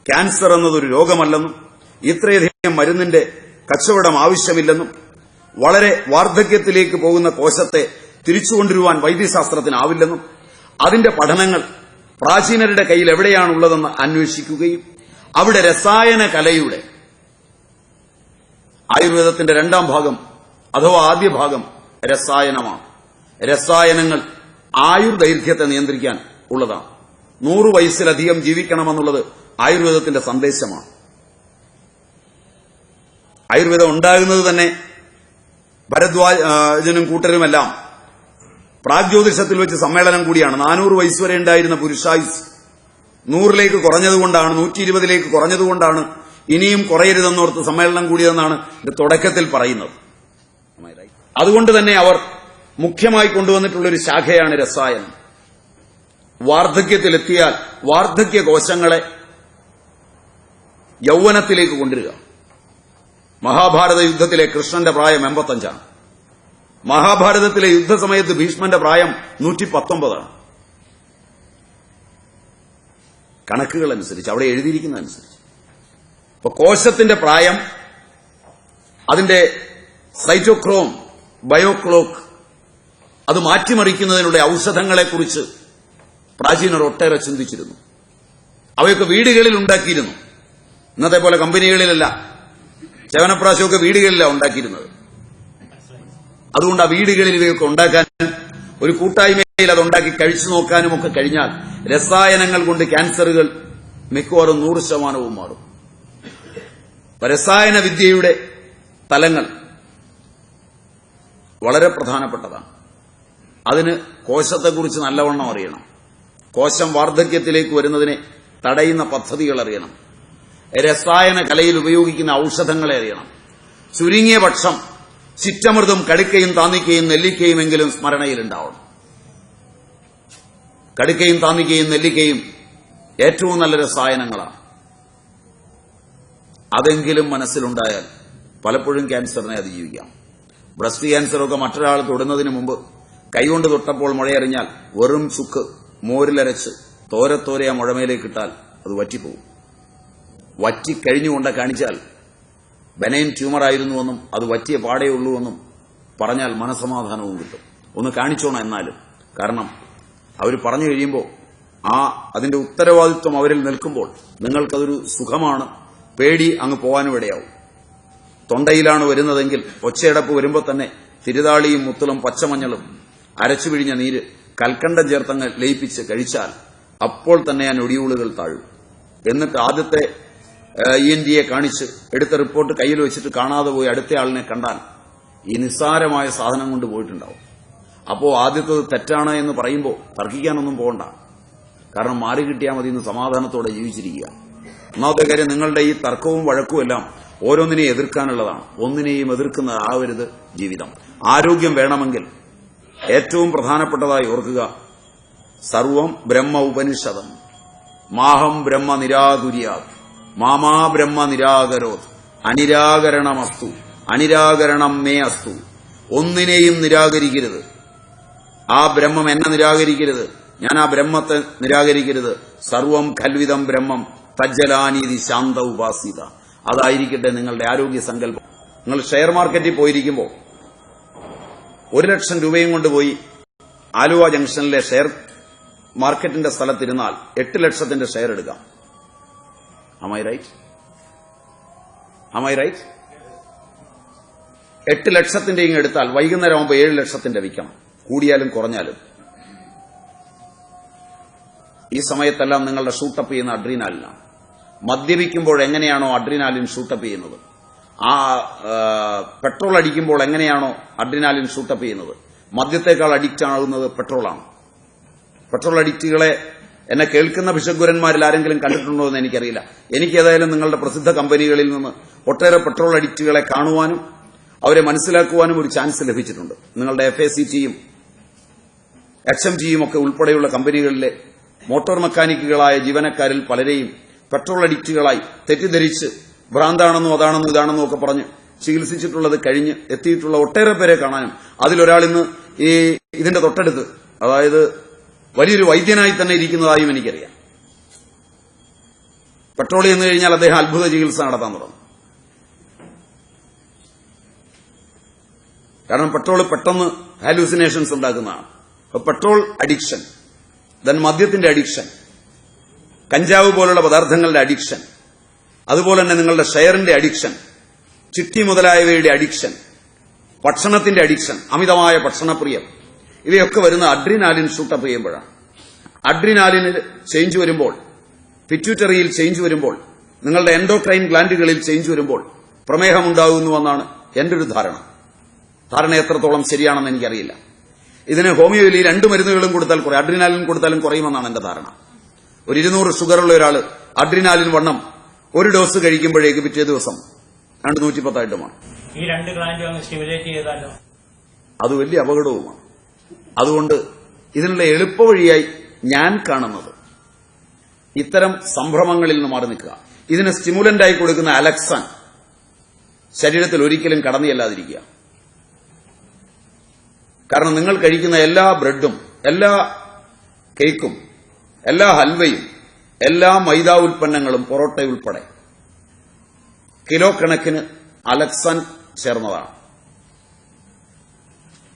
ക്യാൻസർ എന്നതൊരു രോഗമല്ലെന്നും ഇത്രയധികം മരുന്നിന്റെ കച്ചവടം ആവശ്യമില്ലെന്നും വളരെ വാർദ്ധക്യത്തിലേക്ക് പോകുന്ന കോശത്തെ തിരിച്ചുകൊണ്ടുവരുവാൻ വൈദ്യശാസ്ത്രത്തിനാവില്ലെന്നും അതിന്റെ പഠനങ്ങൾ പ്രാചീനരുടെ കയ്യിൽ എവിടെയാണുള്ളതെന്ന് അന്വേഷിക്കുകയും അവിടെ രസായന കലയുടെ ആയുർവേദത്തിന്റെ രണ്ടാം ഭാഗം അഥവാ ആദ്യ ഭാഗം രസായനമാണ്. രസായനങ്ങൾ ആയുർദൈർഘ്യത്തെ നിയന്ത്രിക്കാൻ ഉള്ളതാണ്. 100 വയസ്സിലധികം ജീവിക്കണമെന്നുള്ളത് ആയുർവേദത്തിന്റെ സന്ദേശമാണ്. ആയുർവേദം ഉണ്ടാകുന്നത് തന്നെ ഭരദ്വാജനും കൂട്ടരുമെല്ലാം പ്രാഗ്ജ്യോതിഷത്തിൽ വെച്ച് സമ്മേളനം കൂടിയാണ്. 400 വയസ്സ് വരെ ഉണ്ടായിരുന്ന പുരുഷായുസ് 100ലേക്ക് കുറഞ്ഞതുകൊണ്ടാണ്, 120ലേക്ക് കുറഞ്ഞതുകൊണ്ടാണ് ഇനിയും കുറയരുതെന്നോർത്ത് സമ്മേളനം കൂടിയതെന്നാണ് ഇത് തുടക്കത്തിൽ പറയുന്നത്. അതുകൊണ്ട് തന്നെ അവർ മുഖ്യമായി കൊണ്ടുവന്നിട്ടുള്ളൊരു ശാഖയാണ് രസായനം. വാർദ്ധക്യത്തിലെത്തിയാൽ വാർദ്ധക്യ കോശങ്ങളെ യൗവനത്തിലേക്ക് കൊണ്ടുവരിക. മഹാഭാരത യുദ്ധത്തിലെ കൃഷ്ണന്റെ പ്രായം 85ആണ്. മഹാഭാരതത്തിലെ യുദ്ധസമയത്ത് ഭീഷ്മന്റെ പ്രായം 119ആണ്. കണക്കുകൾ അനുസരിച്ച്, അവിടെ എഴുതിയിരിക്കുന്നതനുസരിച്ച്. ഇപ്പൊ കോശത്തിന്റെ പ്രായം, അതിന്റെ സൈറ്റോക്രോം, ബയോക്ലോക്ക്, അത് മാറ്റിമറിക്കുന്നതിനുള്ള ഔഷധങ്ങളെക്കുറിച്ച് പ്രാചീനർ ഒട്ടേറെ ചിന്തിച്ചിരുന്നു. അവയൊക്കെ വീടുകളിൽ ഉണ്ടാക്കിയിരുന്നു. ഇന്നത്തെ പോലെ കമ്പനികളിലല്ല. ചവനപ്രാശമൊക്കെ വീടുകളിലാണ് ഉണ്ടാക്കിയിരുന്നത്. അതുകൊണ്ട് ആ വീടുകളിൽ ഇവയൊക്കെ ഉണ്ടാക്കാനും ഒരു കൂട്ടായ്മയിൽ അതുണ്ടാക്കി കഴിച്ചു നോക്കാനും ഒക്കെ കഴിഞ്ഞാൽ രസായനങ്ങൾ കൊണ്ട് ക്യാൻസറുകൾ മിക്കവാറും 100% മാറും. രസായന വിദ്യയുടെ തലങ്ങൾ വളരെ പ്രധാനപ്പെട്ടതാണ്. അതിന് കോശത്തെക്കുറിച്ച് നല്ലവണ്ണം അറിയണം. കോശം വാർദ്ധക്യത്തിലേക്ക് വരുന്നതിനെ തടയുന്ന പദ്ധതികൾ അറിയണം. രസായന കലയിൽ ഉപയോഗിക്കുന്ന ഔഷധങ്ങളെ അറിയണം. ചുരുങ്ങിയ പക്ഷം ചിറ്റമൃതും കടുക്കയും താന്നിക്കയും നെല്ലിക്കയും എങ്കിലും സ്മരണയിലുണ്ടാവണം. കടുക്കയും താന്നിക്കയും നെല്ലിക്കയും ഏറ്റവും നല്ല രസായനങ്ങളാണ്. അതെങ്കിലും മനസ്സിലുണ്ടായാൽ പലപ്പോഴും ക്യാൻസറിനെ അതിജീവിക്കാം. ബ്രസ്റ്റ് ക്യാൻസറൊക്കെ മറ്റൊരാൾ തൊടുന്നതിന് മുമ്പ് കൈകൊണ്ട് തൊട്ടപ്പോൾ മുഴയറിഞ്ഞാൽ വെറും ചുക്ക് മോരിലരച്ച് തോരത്തോരെ ആ മുഴമേലേക്ക് ഇട്ടാൽ അത് വറ്റിപ്പോകും. വറ്റിക്കഴിഞ്ഞുകൊണ്ട് കാണിച്ചാൽ ബെനൈൻ ട്യൂമറായിരുന്നുവെന്നും അത് വറ്റിയ പാടേ ഉള്ളൂവെന്നും പറഞ്ഞാൽ മനസമാധാനവും കിട്ടും. ഒന്ന് കാണിച്ചോണം എന്നാലും. കാരണം അവർ പറഞ്ഞു കഴിയുമ്പോൾ അതിന്റെ ഉത്തരവാദിത്വം അവരിൽ നിൽക്കുമ്പോൾ നിങ്ങൾക്കതൊരു സുഖമാണ്. പേടി അങ്ങ് പോകാനും ഇടയാവും. തൊണ്ടയിലാണ് വരുന്നതെങ്കിൽ ഒച്ചയടപ്പ് വരുമ്പോൾ തന്നെ തിരുതാളിയും മുത്തലും പച്ചമഞ്ഞളും അരച്ചു പിഴിഞ്ഞ നീര് കൽക്കണ്ടം ചേർത്തങ്ങ് ലയിപ്പിച്ച് കഴിച്ചാൽ അപ്പോൾ തന്നെ ആ നൊടിയൂളുകൾ താഴും. എന്നിട്ട് ആദ്യത്തെ ENT കാണിച്ച് എടുത്ത റിപ്പോർട്ട് കയ്യിൽ വെച്ചിട്ട് കാണാതെ പോയി അടുത്ത ആളിനെ കണ്ടാൽ ഈ നിസ്സാരമായ സാധനം കൊണ്ട് പോയിട്ടുണ്ടാവും. അപ്പോൾ ആദ്യത്തത് തെറ്റാണ് എന്ന് പറയുമ്പോൾ തർക്കിക്കാനൊന്നും പോകണ്ട. കാരണം മാറി കിട്ടിയാൽ മതി എന്ന് സമാധാനത്തോടെ ജീവിച്ചിരിക്കുക. ഒന്നാമത്തെ കാര്യം, നിങ്ങളുടെ ഈ തർക്കവും വഴക്കും എല്ലാം ഓരോന്നിനെയും എതിർക്കാനുള്ളതാണ്. ഒന്നിനെയും എതിർക്കുന്നത് ആവരുത് ജീവിതം. ആരോഗ്യം വേണമെങ്കിൽ ഏറ്റവും പ്രധാനപ്പെട്ടതായി ഓർക്കുക, സർവം ബ്രഹ്മ ഉപനിഷദം മാഹം ബ്രഹ്മ നിരാകുര്യാത് മാമാ ബ്രഹ്മ നിരാകരോത് അനിരാകരണമസ്തു അനിരാകരണം മേ അസ്തു. ഒന്നിനെയും നിരാകരിക്കരുത്. ആ ബ്രഹ്മം എന്നെ നിരാകരിക്കരുത്, ഞാൻ ആ ബ്രഹ്മത്തെ നിരാകരിക്കരുത്. സർവം ഖൽവിതം ബ്രഹ്മം തജ്ജലാനീതി ശാന്ത ഉപാസിത. അതായിരിക്കട്ടെ നിങ്ങളുടെ ആരോഗ്യ സങ്കല്പം. നിങ്ങൾ ഷെയർ മാർക്കറ്റിൽ പോയിരിക്കുമ്പോൾ 1 ലക്ഷം രൂപയും കൊണ്ടുപോയി ആലുവ ജംഗ്ഷനിലെ ഷെയർ മാർക്കറ്റിന്റെ സ്ഥലത്തിരുന്നാൽ 8 ലക്ഷത്തിന്റെ ഷെയർ എടുക്കാം. Am I right? 8 ലക്ഷത്തിന്റെ ഇങ്ങ് എടുത്താൽ വൈകുന്നേരം ആകുമ്പോൾ 7 ലക്ഷത്തിന്റെ വിൽക്കണം, കൂടിയാലും കുറഞ്ഞാലും. ഈ സമയത്തെല്ലാം നിങ്ങളുടെ ഷൂട്ടപ്പ് ചെയ്യുന്ന അഡ്രീനാലിനാണ്. മദ്യപിക്കുമ്പോൾ എങ്ങനെയാണോ അഡ്രീനാലിൻ ഷൂട്ടപ്പ് ചെയ്യുന്നത്, ആ പെട്രോൾ അടിക്കുമ്പോൾ എങ്ങനെയാണോ അഡ്രീനാലിൻ ഷൂട്ടപ്പ് ചെയ്യുന്നത്, മദ്യത്തേക്കാൾ അഡിക്റ്റ് ആകുന്നത് പെട്രോളാണ്. പെട്രോൾ അഡിക്റ്റുകളെ എന്നെ കേൾക്കുന്ന ഭിഷഗ്വരന്മാരിൽ ആരെങ്കിലും കണ്ടിട്ടുണ്ടോ എന്ന് എനിക്കറിയില്ല. എനിക്കേതായാലും നിങ്ങളുടെ പ്രസിദ്ധ കമ്പനികളിൽ നിന്ന് ഒട്ടേറെ പെട്രോൾ അഡിക്റ്റുകളെ കാണുവാനും അവരെ മനസ്സിലാക്കുവാനും ഒരു ചാൻസ് ലഭിച്ചിട്ടുണ്ട്. നിങ്ങളുടെ FACTയും HMGയും ഒക്കെ ഉൾപ്പെടെയുള്ള കമ്പനികളിലെ മോട്ടോർ മെക്കാനിക്കുകളായ ജീവനക്കാരിൽ പലരെയും പെട്രോൾ അഡിക്റ്റുകളായി തെറ്റിദ്ധരിച്ച് ഭ്രാന്താണെന്നോ അതാണെന്നോ ഇതാണെന്നോ ഒക്കെ പറഞ്ഞ് ചികിത്സിച്ചിട്ടുള്ളത് കഴിഞ്ഞ് എത്തിയിട്ടുള്ള ഒട്ടേറെ പേരെ കാണാനും, അതിലൊരാളിന്ന് ഈ ഇതിന്റെ തൊട്ടടുത്ത്, അതായത് വലിയൊരു വൈദ്യനായി തന്നെ ഇരിക്കുന്നതായും എനിക്കറിയാം. പെട്രോൾ ചെന്ന് കഴിഞ്ഞാൽ അദ്ദേഹം അത്ഭുത ചികിത്സ നടത്താൻ തുടങ്ങും. കാരണം പെട്രോൾ പെട്ടെന്ന് ഹാലൂസിനേഷൻസ് ഉണ്ടാക്കുന്നതാണ്. പെട്രോൾ അഡിക്ഷൻ, ദെൻ മദ്യത്തിന്റെ അഡിക്ഷൻ, കഞ്ചാവ് പോലുള്ള പദാർത്ഥങ്ങളുടെ അഡിക്ഷൻ, അതുപോലെ തന്നെ നിങ്ങളുടെ ഷെയറിന്റെ അഡിക്ഷൻ, ചിട്ടി മുതലായവയുടെ അഡിക്ഷൻ, ഭക്ഷണത്തിന്റെ അഡിക്ഷൻ, അമിതമായ ഭക്ഷണപ്രിയം, ഇവയൊക്കെ വരുന്ന അഡ്രീനാലിൻ ഷൂട്ടപ്പ് ചെയ്യുമ്പോഴാണ്. അഡ്രീനാലിന് ചേഞ്ച് വരുമ്പോൾ, പിറ്റ്യൂട്ടറിയിൽ ചേഞ്ച് വരുമ്പോൾ, നിങ്ങളുടെ എൻഡോക്രൈൻ ഗ്ലാൻഡുകളിൽ ചേഞ്ച് വരുമ്പോൾ പ്രമേഹമുണ്ടാകുന്നുവെന്നാണ് എന്റെ ഒരു ധാരണ. എത്രത്തോളം ശരിയാണെന്ന് എനിക്കറിയില്ല. ഇതിന് ഹോമിയോയിൽ ഈ 2 മരുന്നുകളും കൊടുത്താൽ കുറയും, അഡ്രീനാലിൻ കൊടുത്താലും കുറയുമെന്നാണ് എന്റെ ധാരണ. ഒരു 200 ഷുഗറുള്ള ഒരാൾ അഡ്രീനാലിൻ വണ്ണം ഒരു ഡോസ് കഴിക്കുമ്പോഴേക്ക് പിറ്റേ ദിവസം 110 ആയിട്ടുമാണ്. ഈ 2 ഗ്ലാൻഡ് സ്റ്റിമുലേറ്റ് ചെയ്താലോ അത് വലിയ അപകടവുമാണ്. അതുകൊണ്ട് ഇതിനുള്ള എളുപ്പവഴിയായി ഞാൻ കാണുന്നത് ഇത്തരം സംഭ്രമങ്ങളിൽ നിന്ന് മാറി നിൽക്കുക. ഇതിന് സ്റ്റിമുലന്റായി കൊടുക്കുന്ന അലക്സാൻ ശരീരത്തിൽ ഒരിക്കലും കടന്നിയല്ലാതിരിക്കുക. കാരണം നിങ്ങൾ കഴിക്കുന്ന എല്ലാ ബ്രെഡും, എല്ലാ കേക്കും, എല്ലാ ഹൽവയും, എല്ലാ മൈദ ഉൽപ്പന്നങ്ങളും, പൊറോട്ട ഉൾപ്പെടെ കിലോ കണക്കിന് അലക്സാൻ ചേർന്നതാണ്.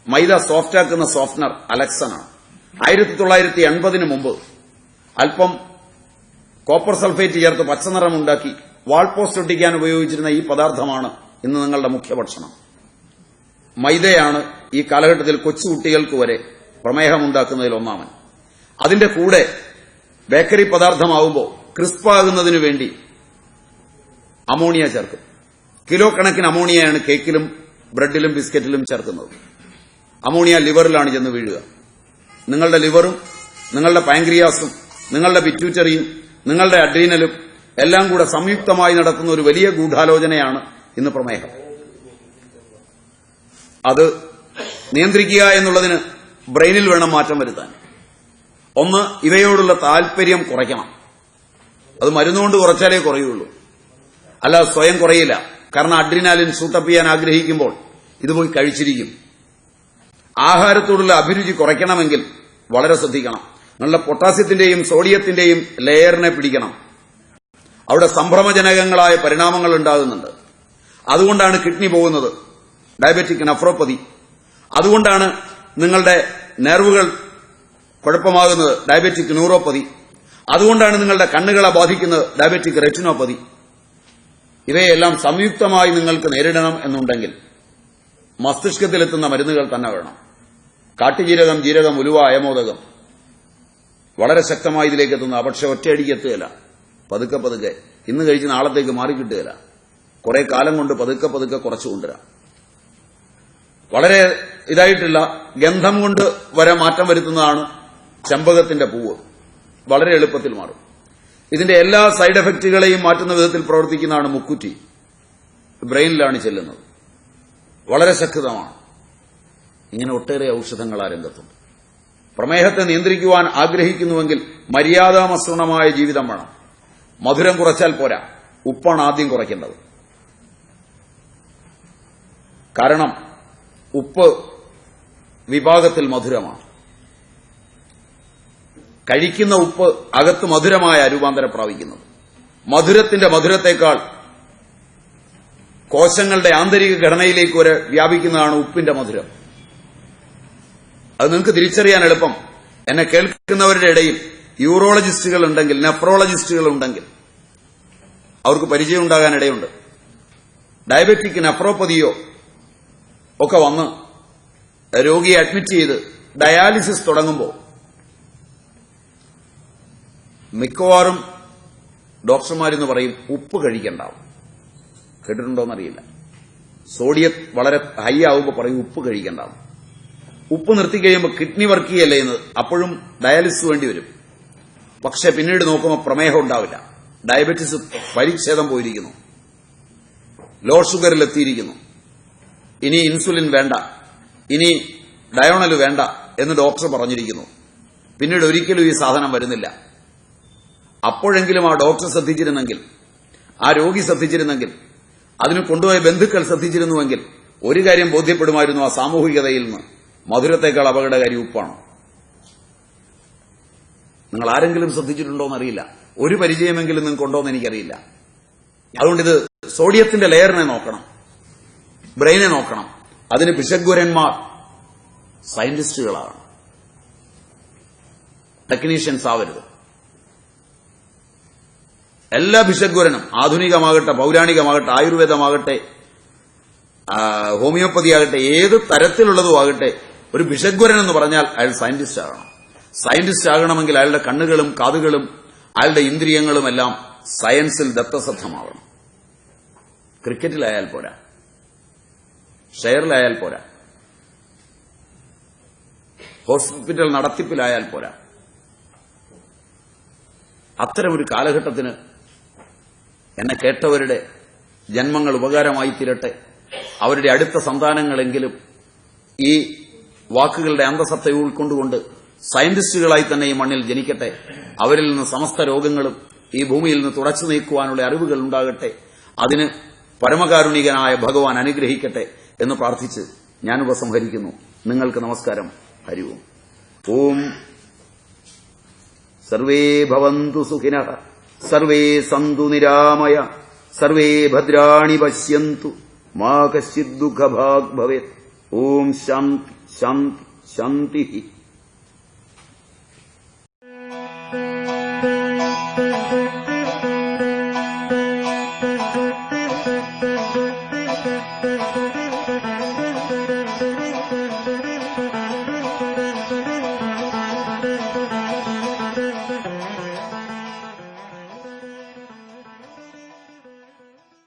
മൈദ സോഫ്റ്റാക്കുന്ന സോഫ്റ്റ്നർ അലക്സാനാണ്. 1980 മുമ്പ് അല്പം കോപ്പർ സൾഫേറ്റ് ചേർത്ത് പച്ചനിറമുണ്ടാക്കി വാൾ പോസ്റ്റ് ഒട്ടിക്കാൻ ഉപയോഗിച്ചിരുന്ന ഈ പദാർത്ഥമാണ് ഇന്ന് നിങ്ങളുടെ മുഖ്യഭക്ഷണം. മൈദയാണ് ഈ കാലഘട്ടത്തിൽ കൊച്ചുകുട്ടികൾക്ക് വരെ പ്രമേഹമുണ്ടാക്കുന്നതിൽ ഒന്നാമൻ. അതിന്റെ കൂടെ ബേക്കറി പദാർത്ഥമാവുമ്പോൾ ക്രിസ്പാകുന്നതിനു വേണ്ടി അമോണിയ ചേർക്കും. കിലോ കണക്കിന് അമോണിയയാണ് കേക്കിലും ബ്രെഡിലും ബിസ്ക്കറ്റിലും ചേർക്കുന്നത്. അമോണിയ ലിവറിലാണ് ചെന്ന് വീഴുക. നിങ്ങളുടെ ലിവറും നിങ്ങളുടെ പാൻക്രിയാസും നിങ്ങളുടെ പിറ്റ്യൂട്ടറിയും നിങ്ങളുടെ അഡ്രീനലും എല്ലാം കൂടെ സംയുക്തമായി നടത്തുന്ന ഒരു വലിയ ഗൂഢാലോചനയാണ് ഇന്ന് പ്രമേഹം. അത് നിയന്ത്രിക്കുക എന്നുള്ളതിന് ബ്രെയിനിൽ വേണം മാറ്റം വരുത്താൻ. ഒന്ന്, ഇവയോടുള്ള താൽപര്യം കുറയ്ക്കണം. അത് മരുന്നുകൊണ്ട് കുറച്ചാലേ കുറയുള്ളൂ, അല്ലാതെ സ്വയം കുറയില്ല. കാരണം അഡ്രീനാലിൻ ഷൂട്ടപ്പ് ചെയ്യാൻ ആഗ്രഹിക്കുമ്പോൾ ഇത് പോയി കഴിച്ചിരിക്കും. ആഹാരത്തോടുള്ള അഭിരുചി കുറയ്ക്കണമെങ്കിൽ വളരെ ശ്രദ്ധിക്കണം. നല്ല പൊട്ടാസ്യത്തിന്റെയും സോഡിയത്തിന്റെയും ലെയറിനെ പിടിക്കണം. അവിടെ സംഭ്രമജനകങ്ങളായ പരിണാമങ്ങൾ ഉണ്ടാകുന്നുണ്ട്. അതുകൊണ്ടാണ് കിഡ്നി പോകുന്നത്, ഡയബറ്റിക് നെഫ്രോപ്പതി. അതുകൊണ്ടാണ് നിങ്ങളുടെ നെർവുകൾ കുഴപ്പമാകുന്നത്, ഡയബറ്റിക് ന്യൂറോപ്പതി. അതുകൊണ്ടാണ് നിങ്ങളുടെ കണ്ണുകളെ ബാധിക്കുന്നത്, ഡയബറ്റിക് റെറ്റിനോപ്പതി. ഇവയെല്ലാം സംയുക്തമായി നിങ്ങൾക്ക് നേരിടണം എന്നുണ്ടെങ്കിൽ മസ്തിഷ്കത്തിലെത്തുന്ന മരുന്നുകൾ തന്നെ വേണം. കാട്ടുജീരകം, ജീരകം, ഉലുവ, അയമോദകം വളരെ ശക്തമായി ഇതിലേക്ക് എത്തുന്ന, പക്ഷെ ഒറ്റയടിക്ക് എത്തുകയില്ല. പതുക്കെ പതുക്കെ, ഇന്ന് കഴിച്ച് നാളത്തേക്ക് മാറിക്കിട്ടുകയില്ല. കുറെ കാലം കൊണ്ട് പതുക്കെ പതുക്കെ കുറച്ചു കൊണ്ടുവരാം. വളരെ ഇതായിട്ടില്ല, ഗന്ധം കൊണ്ട് വരെ മാറ്റം വരുത്തുന്നതാണ് ചെമ്പകത്തിന്റെ പൂവ്. വളരെ എളുപ്പത്തിൽ മാറും. ഇതിന്റെ എല്ലാ സൈഡ് എഫക്റ്റുകളെയും മാറ്റുന്ന വിധത്തിൽ പ്രവർത്തിക്കുന്നതാണ് മുക്കുറ്റി. ബ്രെയിനിലാണ് ചെല്ലുന്നത്. വളരെ ശക്തമാണ്. ഇങ്ങനെ ഒട്ടേറെ ഔഷധങ്ങൾ ആ രംഗത്തുണ്ട്. പ്രമേഹത്തെ നിയന്ത്രിക്കുവാൻ ആഗ്രഹിക്കുന്നുവെങ്കിൽ മര്യാദാമസൃണമായ ജീവിതം വേണം. മധുരം കുറച്ചാൽ പോരാ, ഉപ്പാണ് ആദ്യം കുറയ്ക്കേണ്ടത്. കാരണം ഉപ്പ് വിഭാഗത്തിൽ മധുരമാണ്. കഴിക്കുന്ന ഉപ്പ് അകത്ത് മധുരമായ രൂപാന്തരം പ്രാപിക്കുന്നത്. മധുരത്തിന്റെ മധുരത്തേക്കാൾ കോശങ്ങളുടെ ആന്തരിക ഘടനയിലേക്ക് വരെ വ്യാപിക്കുന്നതാണ് ഉപ്പിന്റെ മധുരം. അത് നിങ്ങൾക്ക് തിരിച്ചറിയാൻ എളുപ്പം. എന്നെ കേൾക്കുന്നവരുടെ ഇടയിൽ യൂറോളജിസ്റ്റുകൾ ഉണ്ടെങ്കിൽ, നെഫ്രോളജിസ്റ്റുകൾ ഉണ്ടെങ്കിൽ അവർക്ക് പരിചയം ഉണ്ടാകാൻ ഇടയുണ്ട്. ഡയബറ്റിക് നെഫ്രോപ്പതിയോ ഒക്കെ വന്ന് രോഗിയെ അഡ്മിറ്റ് ചെയ്ത് ഡയാലിസിസ് തുടങ്ങുമ്പോൾ മിക്കവാറും ഡോക്ടർമാരെന്ന് പറയും ഉപ്പ് കഴിക്കണ്ടാവും. കേട്ടിട്ടുണ്ടോന്നറിയില്ല. സോഡിയം വളരെ ഹൈ ആവുമ്പോൾ പറയും ഉപ്പ് കഴിക്കണ്ടാവും. ഉപ്പ് നിർത്തി കഴിയുമ്പോൾ കിഡ്നി വർക്ക് ചെയ്യല്ലേ ചെയ്യുന്നത്, അപ്പോഴും ഡയാലിസിസ് വേണ്ടി വരും. പക്ഷെ പിന്നീട് നോക്കുമ്പോൾ പ്രമേഹം ഉണ്ടാവില്ല. ഡയബറ്റിസ് പരിച്ഛേദം പോയിരിക്കുന്നു, ലോ ഷുഗറിൽ എത്തിയിരിക്കുന്നു. ഇനി ഇൻസുലിൻ വേണ്ട, ഇനി ഡയോണൽ വേണ്ട എന്ന് ഡോക്ടർ പറഞ്ഞിരിക്കുന്നു. പിന്നീട് ഒരിക്കലും ഈ സാധനം വരുന്നില്ല. അപ്പോഴെങ്കിലും ആ ഡോക്ടർ ശ്രദ്ധിച്ചിരുന്നെങ്കിൽ, ആ രോഗി ശ്രദ്ധിച്ചിരുന്നെങ്കിൽ, അതിന് കൊണ്ടുപോയ ബന്ധുക്കൾ ശ്രദ്ധിച്ചിരുന്നുവെങ്കിൽ ഒരു കാര്യം ബോധ്യപ്പെടുമായിരുന്നു, ആ സാമൂഹികതയിൽ നിന്ന് മധുരത്തേക്കാൾ അപകടകാരി ഉപ്പാണ്. നിങ്ങൾ ആരെങ്കിലും ശ്രദ്ധിച്ചിട്ടുണ്ടോയെന്നറിയില്ല. ഒരു പരിചയമെങ്കിലും നിങ്ങൾക്ക് ഉണ്ടോയെന്ന് എനിക്കറിയില്ല. അതുകൊണ്ട് ഇത് സോഡിയത്തിന്റെ ലെയറിനെ നോക്കണം, ബ്രെയിനെ നോക്കണം. അതിന് പിശഗ്വരന്മാർ സയന്റിസ്റ്റുകളാണ്, ടെക്നീഷ്യൻസ് ആവരുത്. എല്ലാ ഭിഷഗ്വരനും, ആധുനികമാകട്ടെ പൌരാണികമാകട്ടെ ആയുർവേദമാകട്ടെ ഹോമിയോപ്പതി ആകട്ടെ ഏത് തരത്തിലുള്ളതും ആകട്ടെ, ഒരു ഭിഷഗ്വരൻ എന്ന് പറഞ്ഞാൽ അയാൾ സയന്റിസ്റ്റ് ആകണം. സയന്റിസ്റ്റ് ആകണമെങ്കിൽ അയാളുടെ കണ്ണുകളും കാതുകളും അയാളുടെ ഇന്ദ്രിയങ്ങളും എല്ലാം സയൻസിൽ ദത്തസദ്ധമാവണം. ക്രിക്കറ്റിലായാൽ പോരാ, ഷെയറിലായാൽ പോരാ, ഹോസ്പിറ്റൽ നടത്തിപ്പിലായാൽ പോരാ. അത്തരമൊരു കാലഘട്ടത്തിന് എന്നെ കേട്ടവരുടെ ജന്മങ്ങൾ ഉപകാരമായി തീരട്ടെ. അവരുടെ അടുത്ത സന്താനങ്ങളെങ്കിലും ഈ വാക്കുകളുടെ അന്തസത്ത ഉൾക്കൊണ്ടുകൊണ്ട് സയന്റിസ്റ്റുകളായി തന്നെ ഈ മണ്ണിൽ ജനിക്കട്ടെ. അവരിൽ നിന്ന് സമസ്ത രോഗങ്ങളും ഈ ഭൂമിയിൽ നിന്ന് തുടച്ചു നീക്കുവാനുള്ള അറിവുകൾ ഉണ്ടാകട്ടെ. അതിന് പരമകാരുണികനായ ഭഗവാൻ അനുഗ്രഹിക്കട്ടെ എന്ന് പ്രാർത്ഥിച്ച് ഞാൻ ഉപസംഹരിക്കുന്നു. നിങ്ങൾക്ക് നമസ്കാരം. ഹരി ഓം. ഓം സർവേ ഭവന്തു സുഖിനഃ, സർവേ സന്തു നിരാമയ, സർവേ ഭദ്രാണി പശ്യന്തു, മാ കശ്ചിത് ദുഃഖഭാഗ് ഭവേത്. ഓം ശാന്തി ശാന്തി ശാന്തി.